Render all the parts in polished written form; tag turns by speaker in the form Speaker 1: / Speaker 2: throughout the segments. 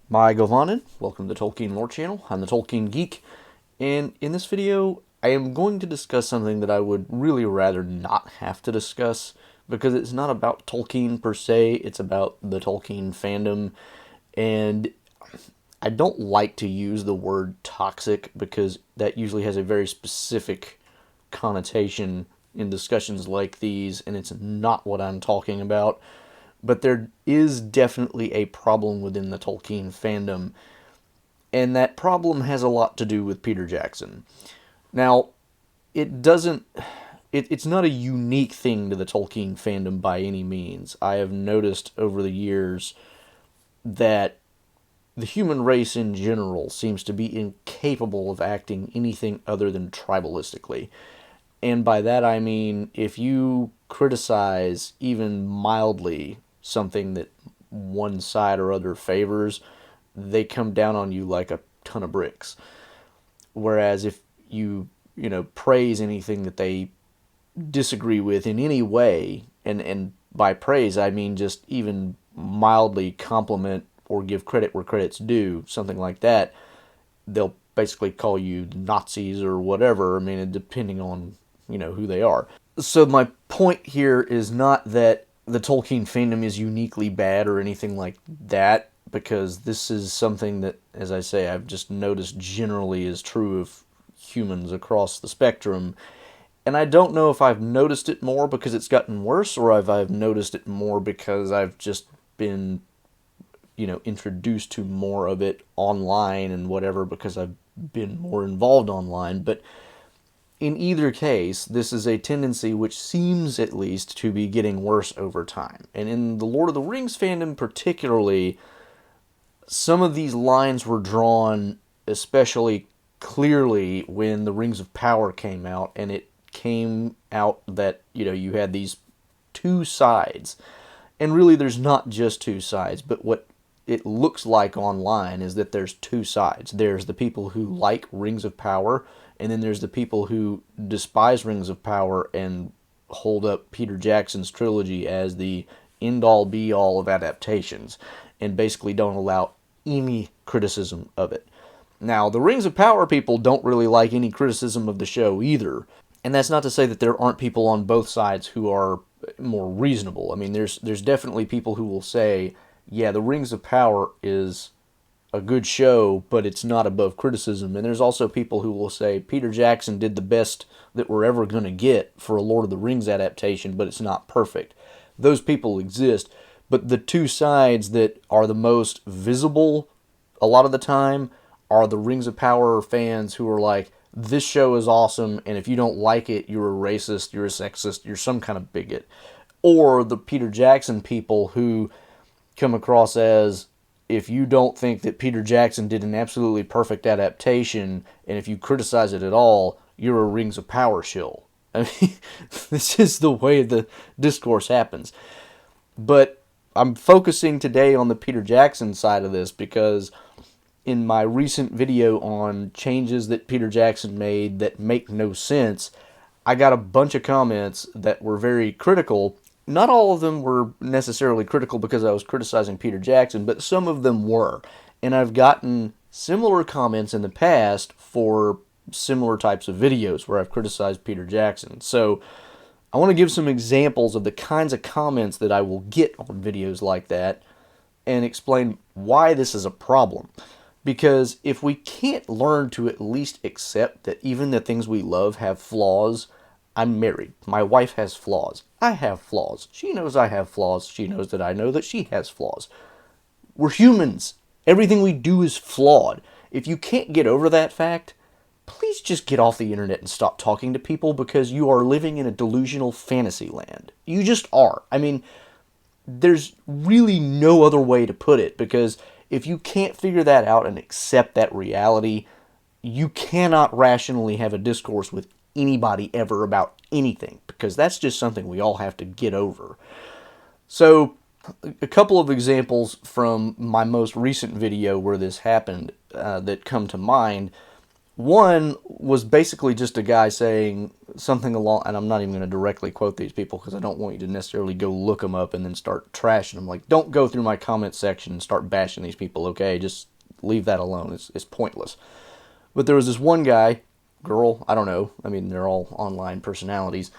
Speaker 1: My Govanen, welcome to the Tolkien Lore Channel. I'm the Tolkien Geek, and in this video, I am going to discuss something that I would really rather not have to discuss, because it's not about Tolkien per se, it's about the Tolkien fandom, and I don't like to use the word toxic, because that usually has a very specific connotation in discussions like these, and it's not what I'm talking about. But there is definitely a problem within the Tolkien fandom, and that problem has a lot to do with Peter Jackson. Now, it doesn't. It's not a unique thing to the Tolkien fandom by any means. I have noticed over the years that the human race in general seems to be incapable of acting anything other than tribalistically. And by that I mean, if you criticize even mildly something that one side or other favors, they come down on you like a ton of bricks. Whereas if you praise anything that they disagree with in any way, and by praise I mean just even mildly compliment or give credit where credit's due, something like that, they'll basically call you Nazis or whatever. I mean, depending on who they are. So my point here is not that the Tolkien fandom is uniquely bad or anything like that, because this is something that, as I say, I've just noticed generally is true of humans across the spectrum. And I don't know if I've noticed it more because it's gotten worse, or if I've noticed it more because I've just been, introduced to more of it online and whatever, because I've been more involved online. But in either case, this is a tendency which seems at least to be getting worse over time. And in the Lord of the Rings fandom particularly, some of these lines were drawn especially clearly when the Rings of Power came out, and it came out that, you had these two sides. And really there's not just two sides, but what it looks like online is that there's two sides. There's the people who like Rings of Power, and then there's the people who despise Rings of Power and hold up Peter Jackson's trilogy as the end-all be-all of adaptations, and basically don't allow any criticism of it. Now, the Rings of Power people don't really like any criticism of the show either, and that's not to say that there aren't people on both sides who are more reasonable. I mean, there's definitely people who will say, yeah, the Rings of Power is a good show, but it's not above criticism. And there's also people who will say Peter Jackson did the best that we're ever going to get for a Lord of the Rings adaptation, but it's not perfect. Those people exist, but the two sides that are the most visible a lot of the time are the Rings of Power fans who are like, this show is awesome, and if you don't like it, you're a racist, you're a sexist, you're some kind of bigot. Or the Peter Jackson people who come across as, if you don't think that Peter Jackson did an absolutely perfect adaptation, and if you criticize it at all, you're a Rings of Power shill. I mean, this is the way the discourse happens. But I'm focusing today on the Peter Jackson side of this because in my recent video on changes that Peter Jackson made that make no sense, I got a bunch of comments that were very critical. Not all of them were necessarily critical because I was criticizing Peter Jackson, but some of them were. And I've gotten similar comments in the past for similar types of videos where I've criticized Peter Jackson. So I want to give some examples of the kinds of comments that I will get on videos like that and explain why this is a problem. Because if we can't learn to at least accept that even the things we love have flaws. I'm married. My wife has flaws. I have flaws. She knows I have flaws. She knows that I know that she has flaws. We're humans. Everything we do is flawed. If you can't get over that fact, please just get off the internet and stop talking to people, because you are living in a delusional fantasy land. You just are. I mean, there's really no other way to put it, because if you can't figure that out and accept that reality, you cannot rationally have a discourse with anybody ever about anything, because that's just something we all have to get over. So a couple of examples from my most recent video where this happened that come to mind. One was basically just a guy saying something along, and I'm not even going to directly quote these people because I don't want you to necessarily go look them up and then start trashing them. Like, don't go through my comment section and start bashing these people, okay? Just leave that alone. It's pointless. But there was this one guy, girl, I don't know, I mean, they're all online personalities,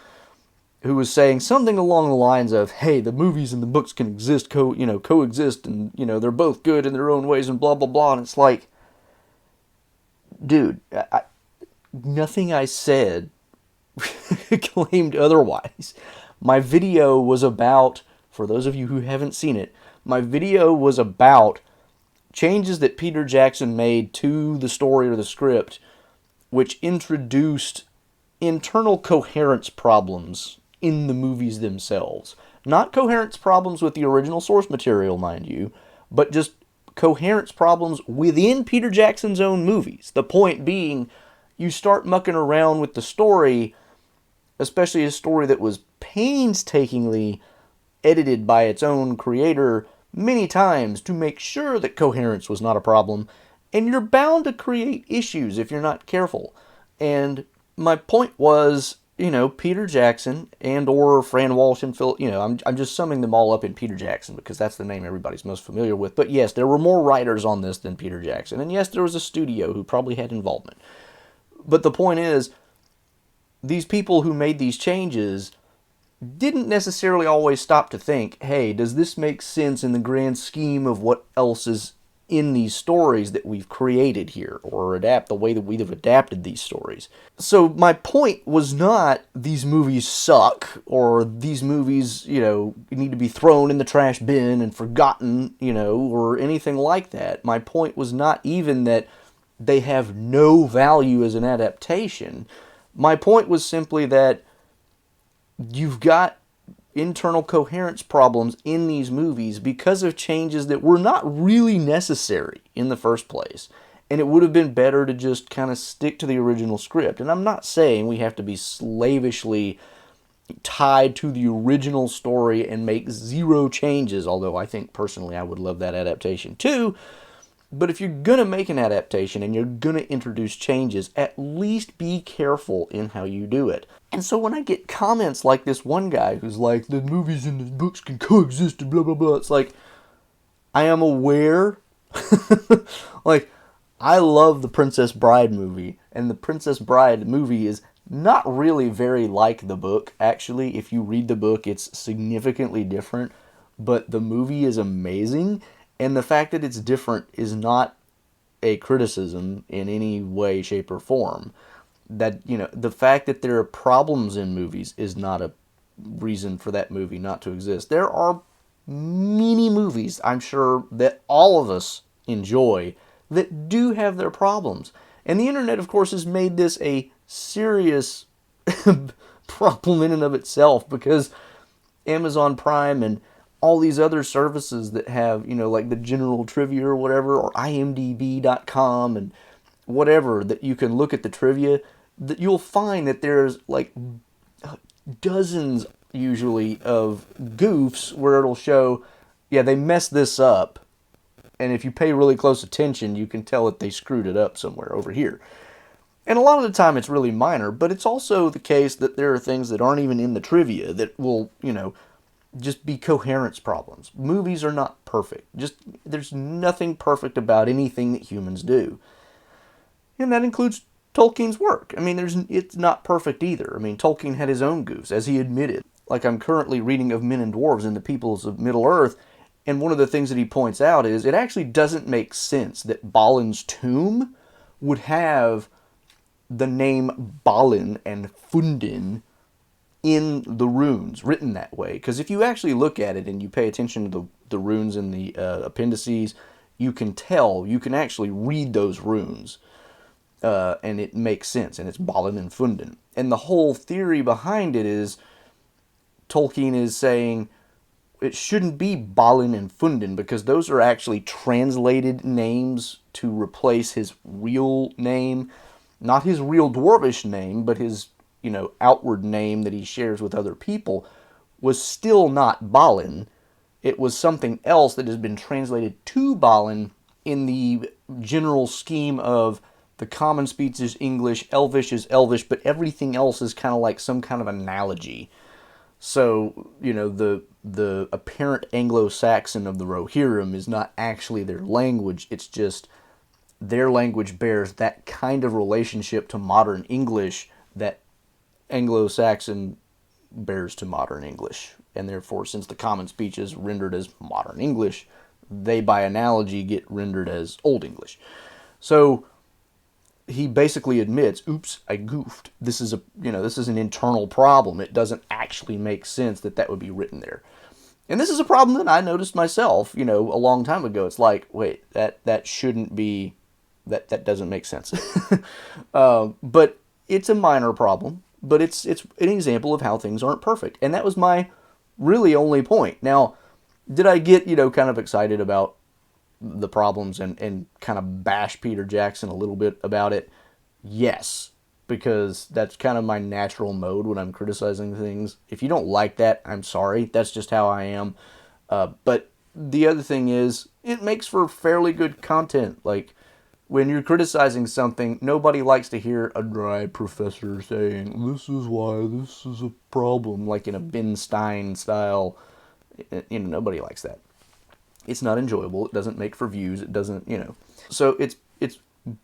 Speaker 1: who was saying something along the lines of, hey, the movies and the books can exist, coexist, and, they're both good in their own ways, and blah, blah, blah. And it's like, dude, nothing I said claimed otherwise. My video was about, for those of you who haven't seen it, my video was about changes that Peter Jackson made to the story or the script, which introduced internal coherence problems in the movies themselves. Not coherence problems with the original source material, mind you, but just coherence problems within Peter Jackson's own movies. The point being, you start mucking around with the story, especially a story that was painstakingly edited by its own creator many times to make sure that coherence was not a problem, and you're bound to create issues if you're not careful. And my point was, Peter Jackson and or Fran Walsh and Phil, I'm just summing them all up in Peter Jackson because that's the name everybody's most familiar with. But yes, there were more writers on this than Peter Jackson. And yes, there was a studio who probably had involvement. But the point is, these people who made these changes didn't necessarily always stop to think, hey, does this make sense in the grand scheme of what else is in these stories that we've created here, or adapt the way that we've adapted these stories. So my point was not these movies suck, or these movies, need to be thrown in the trash bin and forgotten, or anything like that. My point was not even that they have no value as an adaptation. My point was simply that you've got internal coherence problems in these movies because of changes that were not really necessary in the first place. And it would have been better to just kind of stick to the original script. And I'm not saying we have to be slavishly tied to the original story and make zero changes, although I think personally I would love that adaptation too. But if you're going to make an adaptation and you're going to introduce changes, at least be careful in how you do it. And so when I get comments like this one guy who's like, the movies and the books can coexist and blah, blah, blah, it's like, I am aware. Like, I love the Princess Bride movie, and the Princess Bride movie is not really very like the book, actually. If you read the book, it's significantly different, but the movie is amazing. And the fact that it's different is not a criticism in any way, shape, or form. That, the fact that there are problems in movies is not a reason for that movie not to exist. There are many movies, I'm sure, that all of us enjoy that do have their problems. And the internet, of course, has made this a serious problem in and of itself, because Amazon Prime and all these other services that have, like the general trivia or whatever, or imdb.com and whatever, that you can look at the trivia, that you'll find that there's like dozens usually of goofs where it'll show, yeah, they messed this up. And if you pay really close attention, you can tell that they screwed it up somewhere over here. And a lot of the time it's really minor, but it's also the case that there are things that aren't even in the trivia that will, just be coherence problems. Movies are not perfect. There's nothing perfect about anything that humans do. And that includes Tolkien's work. I mean, it's not perfect either. I mean, Tolkien had his own goofs, as he admitted. Like, I'm currently reading of Men and Dwarves and the Peoples of Middle-earth, and one of the things that he points out is it actually doesn't make sense that Balin's tomb would have the name Balin and Fundin in the runes, written that way. Because if you actually look at it and you pay attention to the runes in the appendices, you can actually read those runes. And it makes sense, and it's Balin and Fundin. And the whole theory behind it is Tolkien is saying it shouldn't be Balin and Fundin, because those are actually translated names to replace his real name. Not his real dwarvish name, but his outward name that he shares with other people was still not Balin. It was something else that has been translated to Balin in the general scheme of the common speech is English, Elvish is Elvish, but everything else is kind of like some kind of analogy. So, the apparent Anglo-Saxon of the Rohirrim is not actually their language, it's just their language bears that kind of relationship to modern English that Anglo-Saxon bears to modern English. And therefore, since the common speech is rendered as modern English, they by analogy get rendered as Old English. So he basically admits, oops, I goofed. This is an internal problem. It doesn't actually make sense that would be written there. And this is a problem that I noticed myself, a long time ago. It's like, wait, that shouldn't be, that doesn't make sense. But it's a minor problem, but it's an example of how things aren't perfect. And that was my really only point. Now, did I get, kind of excited about the problems and kind of bash Peter Jackson a little bit about it? Yes, because that's kind of my natural mode when I'm criticizing things. If you don't like that, I'm sorry. That's just how I am. But the other thing is, it makes for fairly good content. Like, when you're criticizing something, nobody likes to hear a dry professor saying, this is why this is a problem, like in a Ben Stein style. Nobody likes that. It's not enjoyable. It doesn't make for views. It doesn't, So it's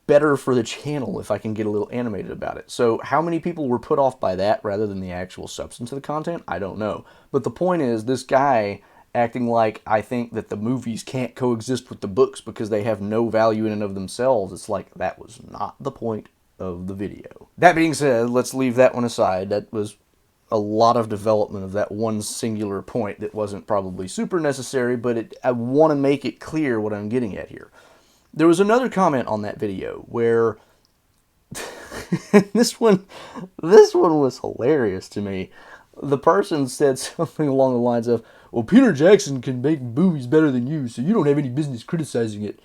Speaker 1: better for the channel if I can get a little animated about it. So how many people were put off by that rather than the actual substance of the content? I don't know. But the point is, this guy acting like I think that the movies can't coexist with the books because they have no value in and of themselves. It's like, that was not the point of the video. That being said, let's leave that one aside. That was a lot of development of that one singular point that wasn't probably super necessary, but I want to make it clear what I'm getting at here. There was another comment on that video where this one was hilarious to me. The person said something along the lines of, well, Peter Jackson can make movies better than you, so you don't have any business criticizing it.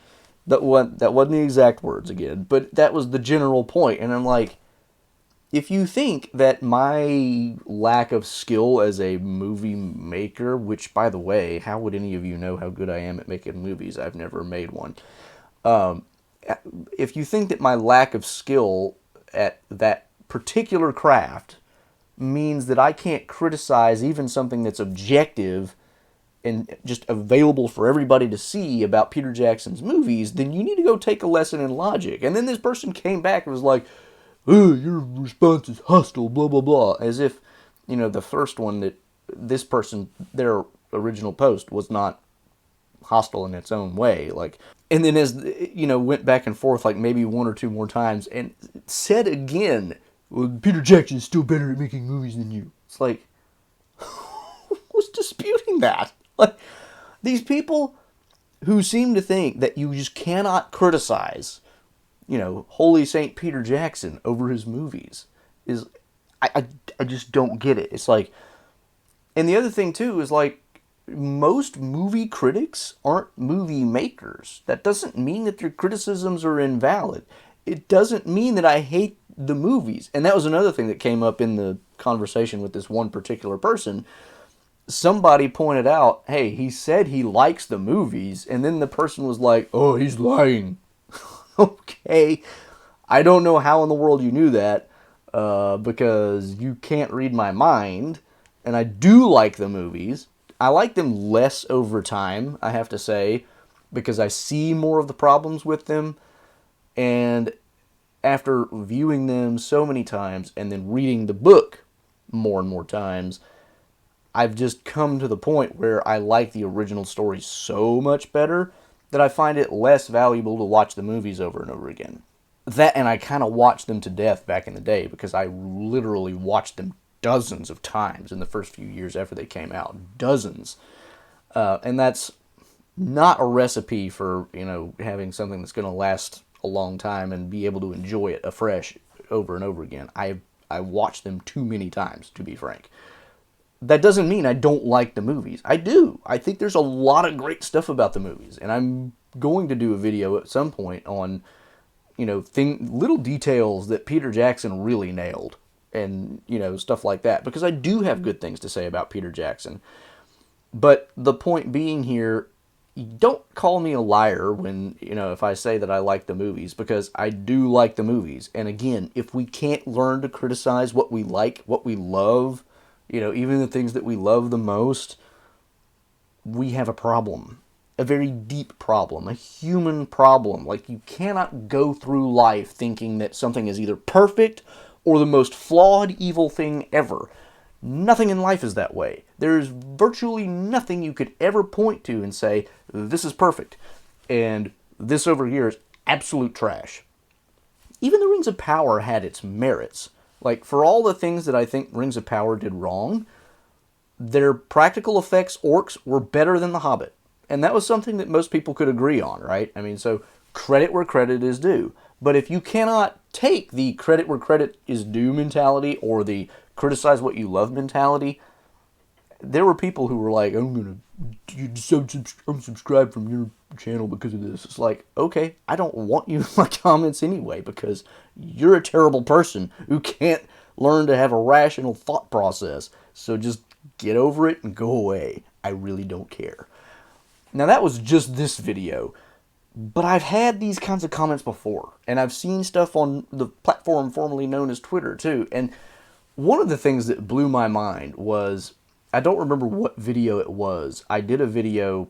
Speaker 1: That wasn't the exact words again, but that was the general point. And I'm like, if you think that my lack of skill as a movie maker, which, by the way, how would any of you know how good I am at making movies? I've never made one. If you think that my lack of skill at that particular craft means that I can't criticize even something that's objective and just available for everybody to see about Peter Jackson's movies, then you need to go take a lesson in logic. And then this person came back and was like, oh, your response is hostile, blah, blah, blah. As if, the first one that this person, their original post was not hostile in its own way. And then as, went back and forth like maybe one or two more times and said again, well, Peter Jackson is still better at making movies than you. It's like, who's disputing that? Like, these people who seem to think that you just cannot criticize, Holy Saint Peter Jackson over his movies I just don't get it. It's like, and the other thing too is like, most movie critics aren't movie makers. That doesn't mean that their criticisms are invalid. It doesn't mean that I hate the movies. And that was another thing that came up in the conversation with this one particular person. Somebody pointed out, hey, he said he likes the movies, and then the person was like, oh, he's lying. Okay, I don't know how in the world you knew that, because you can't read my mind, and I do like the movies. I like them less over time, I have to say, because I see more of the problems with them, and after viewing them so many times and then reading the book more and more times, I've just come to the point where I like the original story so much better that I find it less valuable to watch the movies over and over again. That, and I kind of watched them to death back in the day because I literally watched them dozens of times in the first few years after they came out. Dozens. And that's not a recipe for, having something that's going to last a long time and be able to enjoy it afresh over and over again. I watched them too many times, to be frank. That doesn't mean I don't like the movies. I do. I think there's a lot of great stuff about the movies, and I'm going to do a video at some point on, little details that Peter Jackson really nailed, and, stuff like that, because I do have good things to say about Peter Jackson. But the point being here, don't call me a liar when, if I say that I like the movies, because I do like the movies. And again, if we can't learn to criticize what we like, what we love, even the things that we love the most, we have a problem. A very deep problem, a human problem. Like, you cannot go through life thinking that something is either perfect or the most flawed, evil thing ever. Nothing in life is that way. There's virtually nothing you could ever point to and say, this is perfect, and this over here is absolute trash. Even the Rings of Power had its merits. Like, for all the things that I think Rings of Power did wrong, their practical effects orcs were better than The Hobbit. And that was something that most people could agree on, right? I mean, so credit where credit is due. But if you cannot take the credit where credit is due mentality or the criticize what you love mentality, there were people who were like, I'm going to unsubscribe from your channel because of this. It's like, okay, I don't want you in my comments anyway because you're a terrible person who can't learn to have a rational thought process. So just get over it and go away. I really don't care. Now, that was just this video, but I've had these kinds of comments before, and I've seen stuff on the platform formerly known as Twitter, too. And one of the things that blew my mind was, I don't remember what video it was. I did a video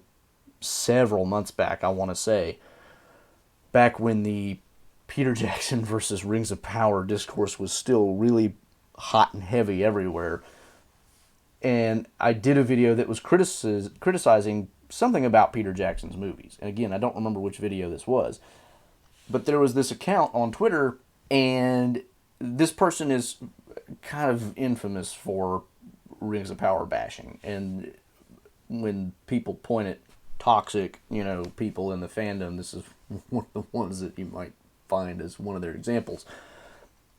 Speaker 1: several months back, I want to say, back when the Peter Jackson versus Rings of Power discourse was still really hot and heavy everywhere. And I did a video that was criticizing something about Peter Jackson's movies. And again, I don't remember which video this was. But there was this account on Twitter, and this person is kind of infamous for Rings of Power bashing. And when people point at toxic, people in the fandom, this is one of the ones that you might find as one of their examples.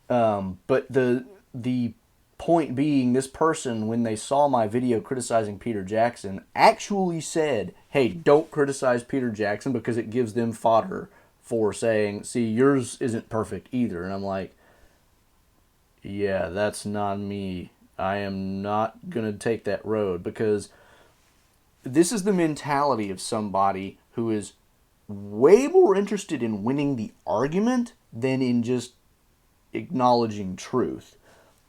Speaker 1: But the point being, this person, when they saw my video criticizing Peter Jackson, actually said, hey, don't criticize Peter Jackson because it gives them fodder for saying, see, yours isn't perfect either. And I'm like, yeah, that's not me. I am not going to take that road, because this is the mentality of somebody who is way more interested in winning the argument than in just acknowledging truth.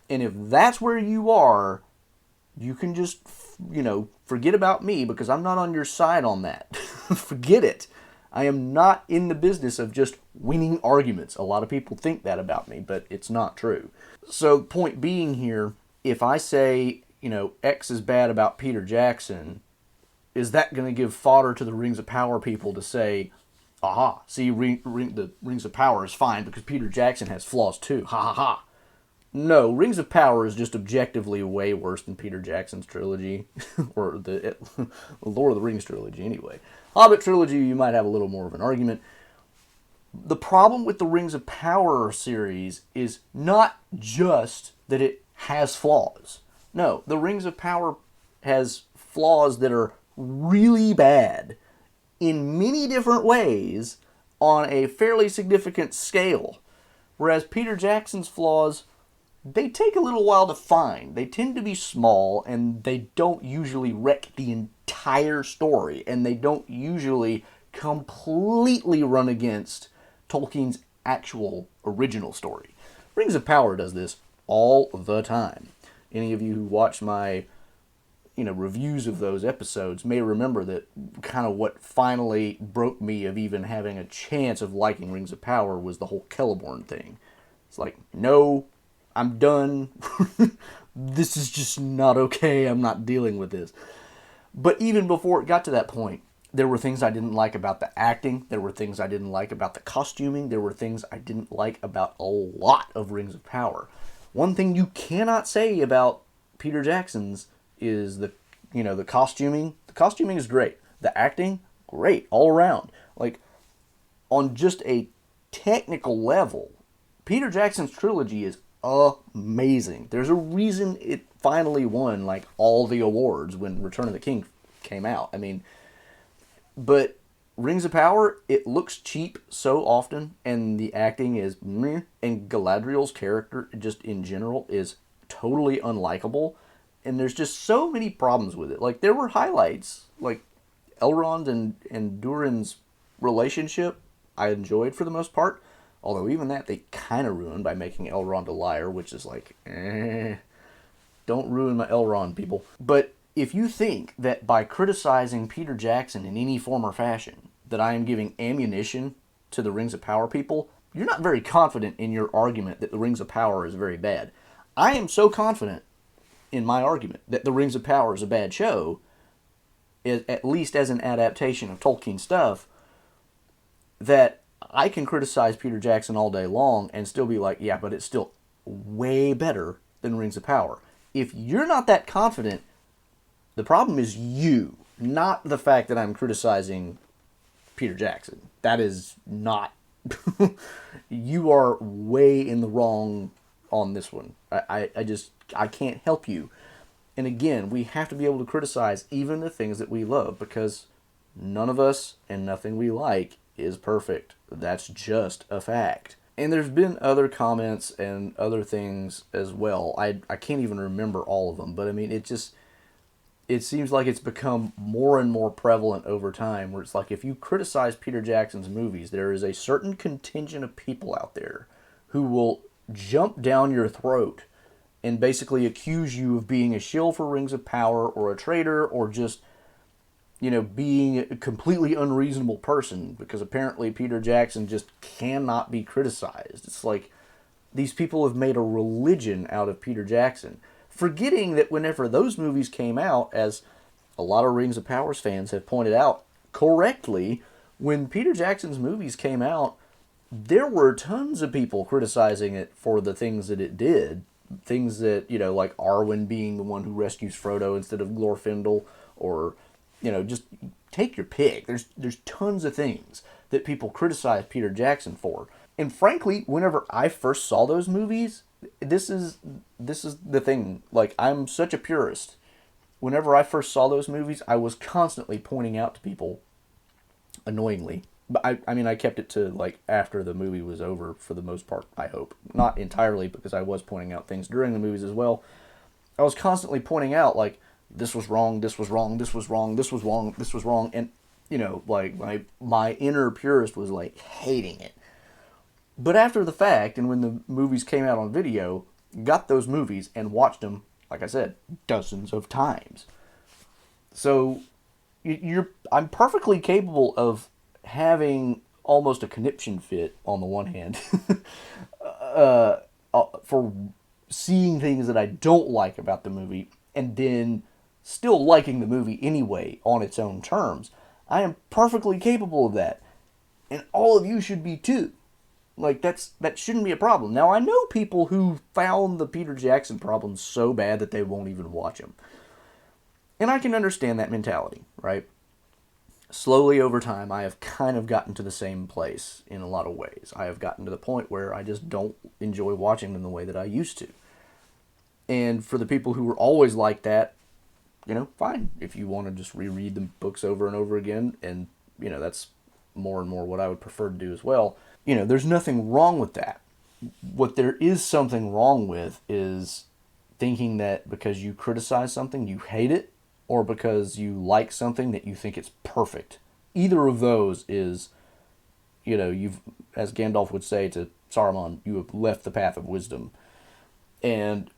Speaker 1: And if that's where you are, you can just, forget about me, because I'm not on your side on that. Forget it. I am not in the business of just winning arguments. A lot of people think that about me, but it's not true. So, point being here, if I say, X is bad about Peter Jackson, is that going to give fodder to the Rings of Power people to say, aha, see, the Rings of Power is fine because Peter Jackson has flaws too. Ha ha ha. No, Rings of Power is just objectively way worse than Peter Jackson's trilogy, or the Lord of the Rings trilogy anyway. Hobbit trilogy, you might have a little more of an argument. The problem with the Rings of Power series is not just that it has flaws. No, the Rings of Power has flaws that are really bad in many different ways on a fairly significant scale, whereas Peter Jackson's flaws, they take a little while to find. They tend to be small, and they don't usually wreck the entire story, and they don't usually completely run against Tolkien's actual original story. Rings of Power does this all the time. Any of you who watch my reviews of those episodes may remember that kind of what finally broke me of even having a chance of liking Rings of Power was the whole Celeborn thing. It's like, no, I'm done. This is just not okay. I'm not dealing with this. But even before it got to that point, there were things I didn't like about the acting. There were things I didn't like about the costuming. There were things I didn't like about a lot of Rings of Power. One thing you cannot say about Peter Jackson's is the costuming. The costuming is great. The acting, great all around. Like, on just a technical level, Peter Jackson's trilogy is amazing. There's a reason it finally won all the awards when Return of the King came out. I mean, but Rings of Power, it looks cheap so often, and the acting is meh, and Galadriel's character just in general is totally unlikable, and there's just so many problems with it. There were highlights. Elrond and Durin's relationship I enjoyed for the most part. Although even that they kind of ruined by making Elrond a liar, which is like, don't ruin my Elrond, people. But if you think that by criticizing Peter Jackson in any form or fashion, that I am giving ammunition to the Rings of Power people, you're not very confident in your argument that the Rings of Power is very bad. I am so confident in my argument that the Rings of Power is a bad show, at least as an adaptation of Tolkien stuff, that I can criticize Peter Jackson all day long and still be like, yeah, but it's still way better than Rings of Power. If you're not that confident, the problem is you, not the fact that I'm criticizing Peter Jackson. That is not... You are way in the wrong on this one. I can't help you. And again, we have to be able to criticize even the things that we love, because none of us and nothing we like is perfect. That's just a fact. And there's been other comments and other things as well. I can't even remember all of them, but I mean, it seems like it's become more and more prevalent over time, where it's like if you criticize Peter Jackson's movies, there is a certain contingent of people out there who will jump down your throat and basically accuse you of being a shill for Rings of Power, or a traitor, or just, being a completely unreasonable person, because apparently Peter Jackson just cannot be criticized. It's like these people have made a religion out of Peter Jackson, forgetting that whenever those movies came out, as a lot of Rings of Power fans have pointed out correctly, when Peter Jackson's movies came out, there were tons of people criticizing it for the things that it did. Things that, like Arwen being the one who rescues Frodo instead of Glorfindel, or, just take your pick. There's tons of things that people criticize Peter Jackson for. And frankly, whenever I first saw those movies, this is the thing. Like, I'm such a purist. Whenever I first saw those movies, I was constantly pointing out to people, annoyingly. But I kept it to, like, after the movie was over for the most part, I hope. Not entirely, because I was pointing out things during the movies as well. I was constantly pointing out, like, this was wrong, this was wrong, this was wrong, this was wrong, this was wrong. And, like, my inner purist was, like, hating it. But after the fact, and when the movies came out on video, got those movies and watched them, like I said, dozens of times. So, I'm perfectly capable of having almost a conniption fit, on the one hand, for seeing things that I don't like about the movie, and then still liking the movie anyway on its own terms. I am perfectly capable of that. And all of you should be too. Like, that shouldn't be a problem. Now, I know people who found the Peter Jackson problem so bad that they won't even watch him. And I can understand that mentality, right? Slowly over time, I have kind of gotten to the same place in a lot of ways. I have gotten to the point where I just don't enjoy watching them the way that I used to. And for the people who were always like that, fine. If you want to just reread the books over and over again, and, that's more and more what I would prefer to do as well. There's nothing wrong with that. What there is something wrong with is thinking that because you criticize something, you hate it, or because you like something that you think it's perfect. Either of those is, you've, as Gandalf would say to Saruman, you have left the path of wisdom. And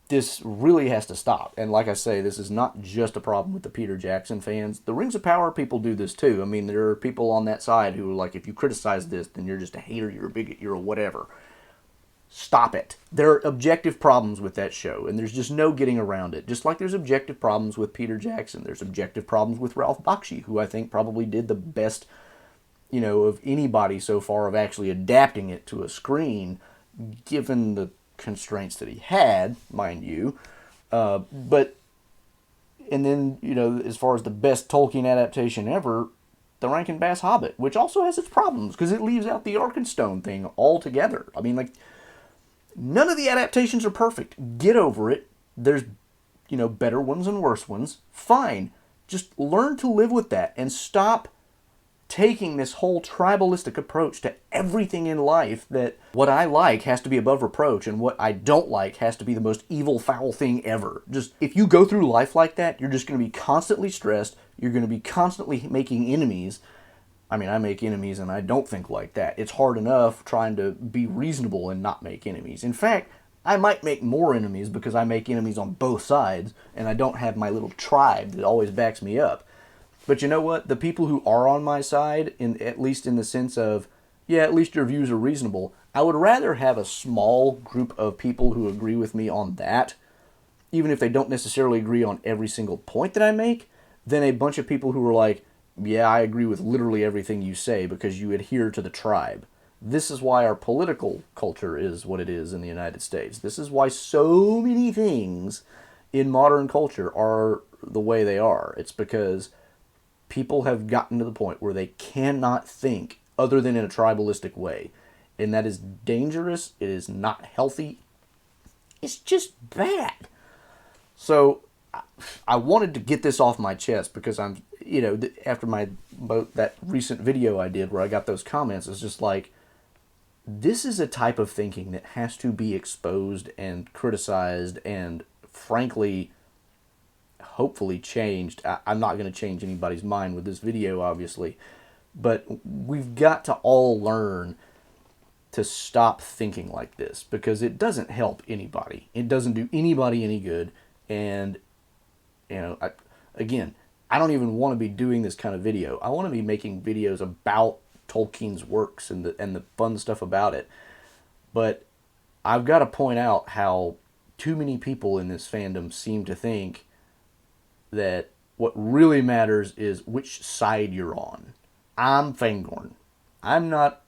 Speaker 1: this really has to stop. And like I say, this is not just a problem with the Peter Jackson fans. The Rings of Power people do this too. I mean, there are people on that side who are like, if you criticize this, then you're just a hater, you're a bigot, you're a whatever. Stop it. There are objective problems with that show, and there's just no getting around it. Just like there's objective problems with Peter Jackson. There's objective problems with Ralph Bakshi, who I think probably did the best, of anybody so far of actually adapting it to a screen, given the constraints that he had, mind you. But, and then, as far as the best Tolkien adaptation ever, The Rankin Bass Hobbit, which also has its problems, because it leaves out the Arkenstone thing altogether. I mean, like, none of the adaptations are perfect. Get over it. There's, better ones and worse ones. Fine. Just learn to live with that and stop taking this whole tribalistic approach to everything in life, that what I like has to be above reproach and what I don't like has to be the most evil, foul thing ever. Just, if you go through life like that, you're just going to be constantly stressed, You're going to be constantly making enemies. I mean, I make enemies and I don't think like that. It's hard enough trying to be reasonable and not make enemies. In fact, I might make more enemies because I make enemies on both sides and I don't have my little tribe that always backs me up. But you know what? The people who are on my side, at least in the sense of, yeah, at least your views are reasonable, I would rather have a small group of people who agree with me on that, even if they don't necessarily agree on every single point that I make, than a bunch of people who are like, yeah, I agree with literally everything you say because you adhere to the tribe. This is why our political culture is what it is in the United States. This is why so many things in modern culture are the way they are. It's because people have gotten to the point where they cannot think other than in a tribalistic way. And that is dangerous. It is not healthy. It's just bad. So I wanted to get this off my chest because I'm, after that recent video I did where I got those comments, it's just like, this is a type of thinking that has to be exposed and criticized and, frankly, hopefully changed. I'm not going to change anybody's mind with this video, obviously, but we've got to all learn to stop thinking like this because it doesn't help anybody. It doesn't do anybody any good. And, again, I don't even want to be doing this kind of video. I want to be making videos about Tolkien's works and the fun stuff about it. But I've got to point out how too many people in this fandom seem to think that what really matters is which side you're on. I'm Fangorn. I'm not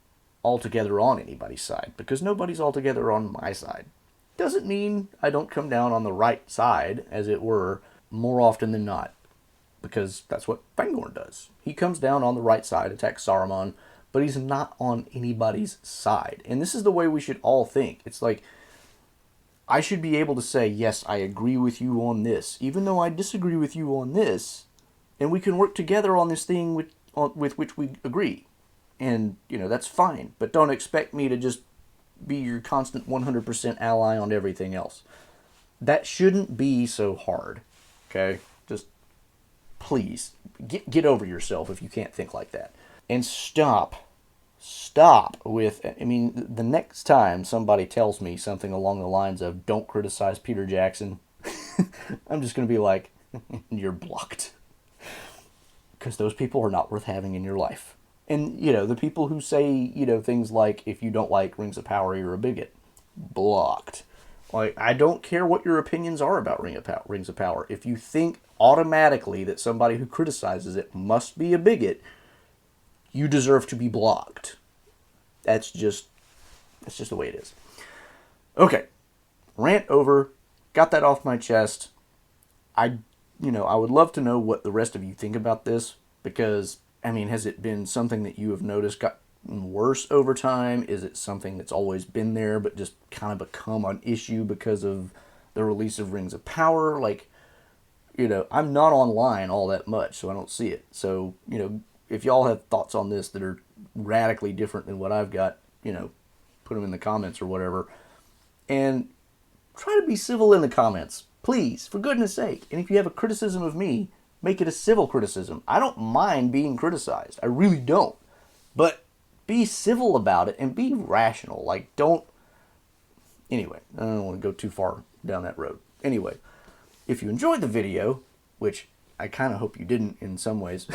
Speaker 1: altogether on anybody's side because nobody's altogether on my side. Doesn't mean I don't come down on the right side, as it were, more often than not, because that's what Fangorn does. He comes down on the right side, attacks Saruman, but he's not on anybody's side. And this is the way we should all think. It's like, I should be able to say, yes, I agree with you on this, even though I disagree with you on this, and we can work together on this thing with which we agree. And, that's fine, but don't expect me to just be your constant 100% ally on everything else. That shouldn't be so hard, okay? Just, please, get over yourself if you can't think like that. And stop with, the next time somebody tells me something along the lines of, don't criticize Peter Jackson, I'm just going to be like, you're blocked. Because those people are not worth having in your life. And, the people who say, things like, if you don't like Rings of Power, you're a bigot. Blocked. Like, I don't care what your opinions are about Rings of Power. If you think automatically that somebody who criticizes it must be a bigot, you deserve to be blocked. That's just the way it is. Okay. Rant over. Got that off my chest. I would love to know what the rest of you think about this, because, has it been something that you have noticed got worse over time? Is it something that's always been there but just kind of become an issue because of the release of Rings of Power? Like, I'm not online all that much, so I don't see it. So, if y'all have thoughts on this that are radically different than what I've got, put them in the comments or whatever. And try to be civil in the comments. Please, for goodness sake. And if you have a criticism of me, make it a civil criticism. I don't mind being criticized. I really don't. But be civil about it and be rational. Like, don't... Anyway, I don't want to go too far down that road. Anyway, if you enjoyed the video, which I kind of hope you didn't in some ways,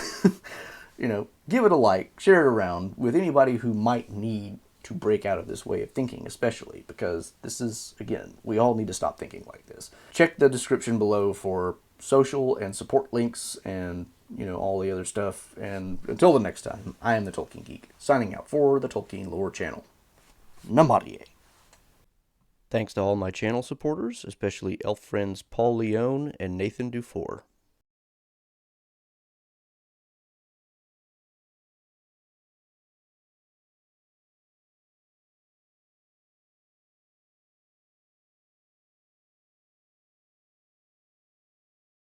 Speaker 1: give it a like, share it around with anybody who might need to break out of this way of thinking, especially because this is, again, we all need to stop thinking like this. Check the description below for social and support links and, all the other stuff. And until the next time, I am the Tolkien Geek, signing out for the Tolkien Lore Channel. Namaste. Thanks to all my channel supporters, especially elf friends Paul Leone and Nathan Dufour.